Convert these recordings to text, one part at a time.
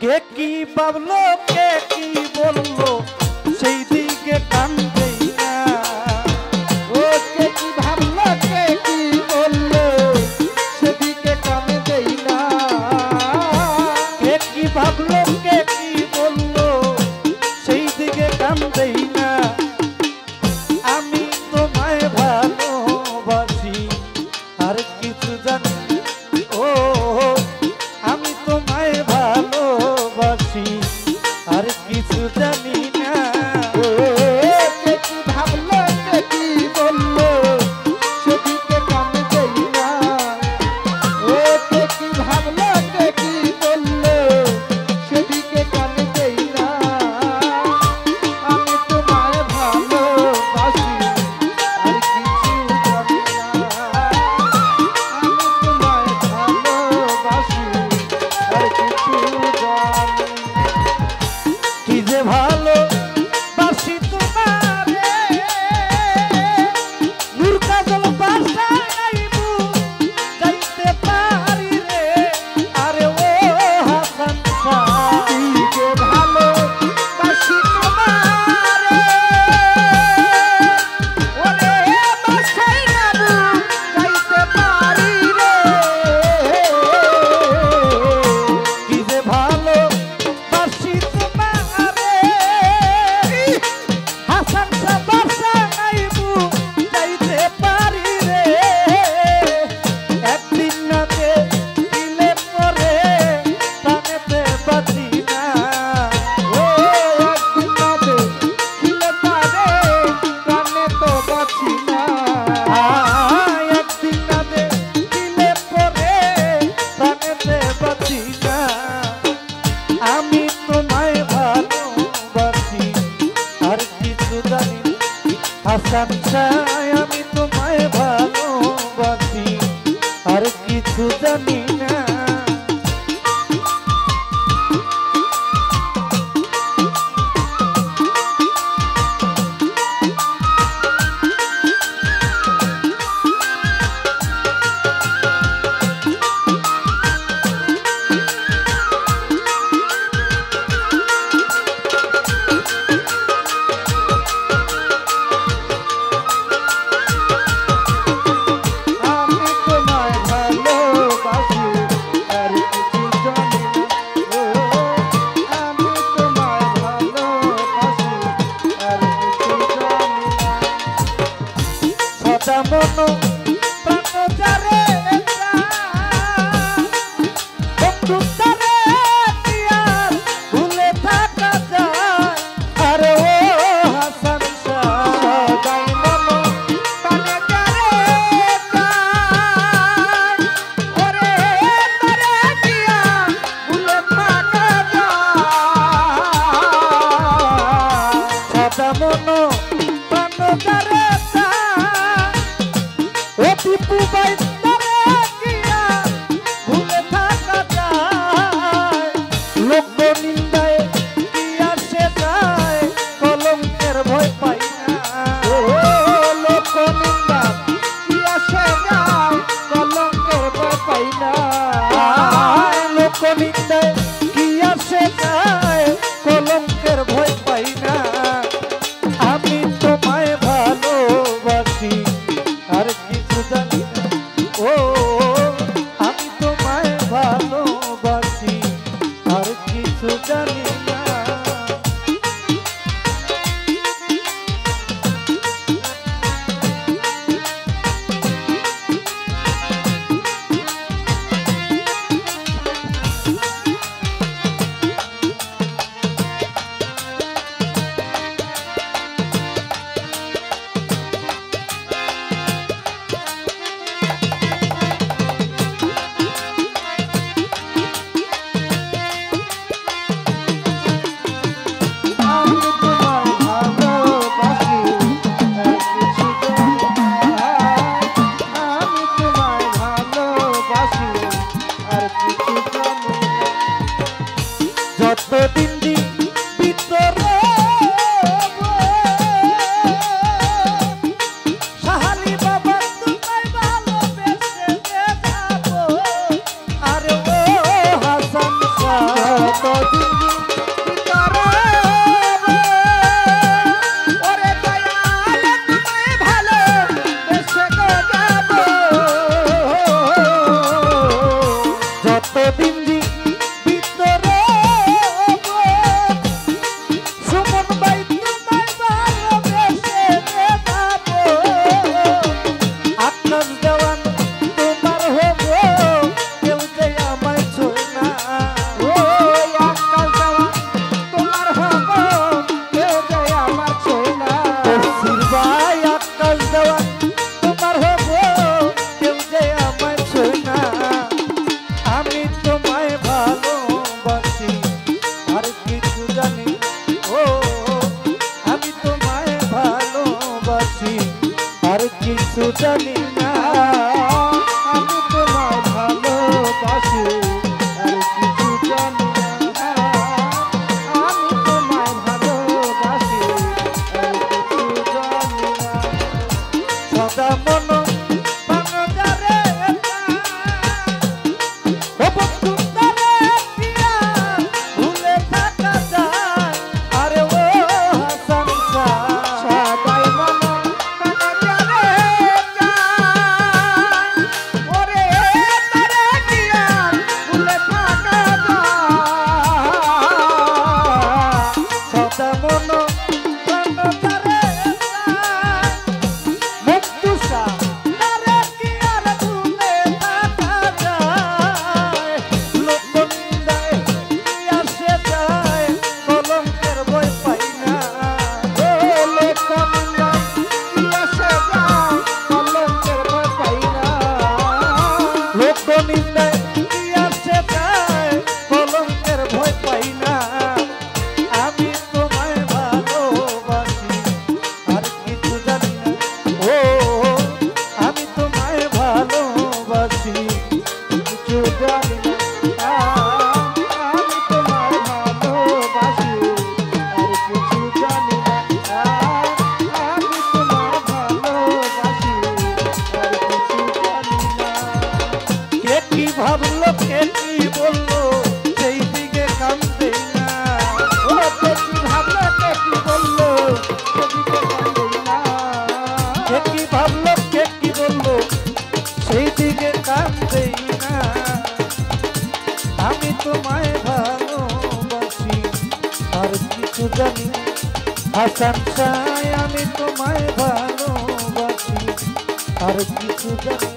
কে কি ভাবলো কে কি বললো সেই দিকে কান দেই না। ও কে কি ভাবলো কে কি বললো সেদিকে কান দেই না। কে কি ভাবলো কে কি বললো সেই দিকে কান দেই না। আমি তোমায় ভালোবাসি আর কিছু জানি ও আমি তোমায় ভালোবাসি আর কিছু জানি না। ও কে কি ভাবলো কে কি বললো সেদিকে কান দেই না। ও কে কি ভাবলো কে কি বললো সেদিকে কান দেই না। আমি তোমায় ভালোবাসি আর কিছু জানি না। আমি তোমায় ভালোবাসি আর কিছু জানি না। কি যে ভালো বাসি তোমারে নূর কাজল বাসা গাইবু যাইতে পারি রে। আরে ও হাসান শাহ কি যে ভালোবাসি তোমারে ওরে বাসায় যাবো যাইতে পারি রে। কি যে ভালো বাসি তোমারে হাসান শাহ বাসা গাইবু যাইতে পারি রে। একদিন নাতে দিলে পরে প্রাণেতে বাঁচি না। ও একদিন নাতে খিলে পারে প্রাণে তো বাঁচি না। একদিন নাতে দিলে পরে প্রাণেতে বাঁচি না। আমি তোমায় ভালোবাসি আর কিছু জানি না। হাসান শাহ আমি তোমায় ভালোবাসি আর কিছু জানি না। আমি তোমায় ভালোবাসি আর কিছু জানি না। ও আমি তোমায় ভালোবাসি আর কিছু জানি না। সদা মনো প্রাণ যারে বন্ধু তারে দিয়ার ভুলে থাকা যায়। আরে ও হাসান শাহ সদাই মনো প্রাণে যারে চায় ওরে তারে দিয়া ভুলে থাকা যায়। সদা মনো প্রাণ যারে ও টিপু বাই তারে দিয়া ভুলে থাকা যায়। লোক নিন্দায় কি আসে যায় কলঙ্কের ভয় পাই না। ও লোক নিন্দা কি আসে যায় কলঙ্কের ভয় পাই না। লোক নিন্দায় কি আসে যায় কলঙ্কের ভয় পাই না। আমি তোমায় ভালোবাসি আর কিছু জানি না। ও আমি তোমায় ভালোবাসি আর কিছু জানি না। যতদিন ভিতরে ওরে দয়াল তোমায় ভালো বেশে গো যাব যতদিন ভিতরে সুমন ভাই তোমায় ভালোবেসে যাব আকাশ দেওয়ান তোমার হব কেউ যে আমায় ছোঁয় না ওই আকাশ দেওয়া তোমার হব কেউ যে আমার ছোঁয় না তফসির ভাই আকাশ দেওয়ান তোমার হব কেউ যে আমায় ছোঁয় না আমি তোমায় ভালোবাসি আর কিছু জানি ও আমি তোমায় ভালোবাসি আর কিছু জানি না আমি তোমায় ভালোবাসি আর কিছু জানি না আমি তোমায় ভালোবাসি আর কিছু জানি না সদা মন বানজারে ও বন্ধু তারে দিয়া ভুলে থাকা যায় আরে ও হাসান শাহ সদাই মন কানে জানে যায় ওরে তারে দিয়া ভুলে থাকা যায় সদা মন বানজারে মুক্তু শাহ তারে দিয়া ভুলে থাকা যায় লোকনিন্দায় আসে যায় কলঙ্কের ভয় পাই না ওলে কমলা ইয়াসে যায় কলঙ্কের ভয় পাই না লোকনিন্দায় আসে যায় কলঙ্কের ভয় পাই না আমি তোমায় ভালোবাসি আর কিছু জানি না ও আমি তোমায় ভালোবাসি কিছু জানি না আমি তোমায় ভালোবাসি আর কিছু জানি না আমি তোমায় ভালোবাসি আর কিছু জানি না কে কি ভাবলো কে কি বললো সেই দিকে কান্দে না ও কে কি ভাবলো কে কি বললো সেদিকে কান্দে না কে কি ভাবলো কে কি বললো সেই দিকে কান্দে না আমি তোমায় ভালোবাসি আর কিছু জানি না হাসান শাহ আমি তোমায় ভালোবাসি আর কিছু জানি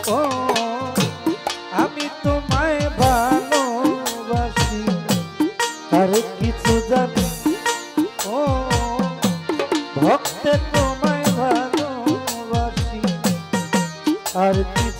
ও আমি তোমায় ভালোবাসি আর কিছু জানি ও ভক্তে তোমায় ভালোবাসি আর কিছু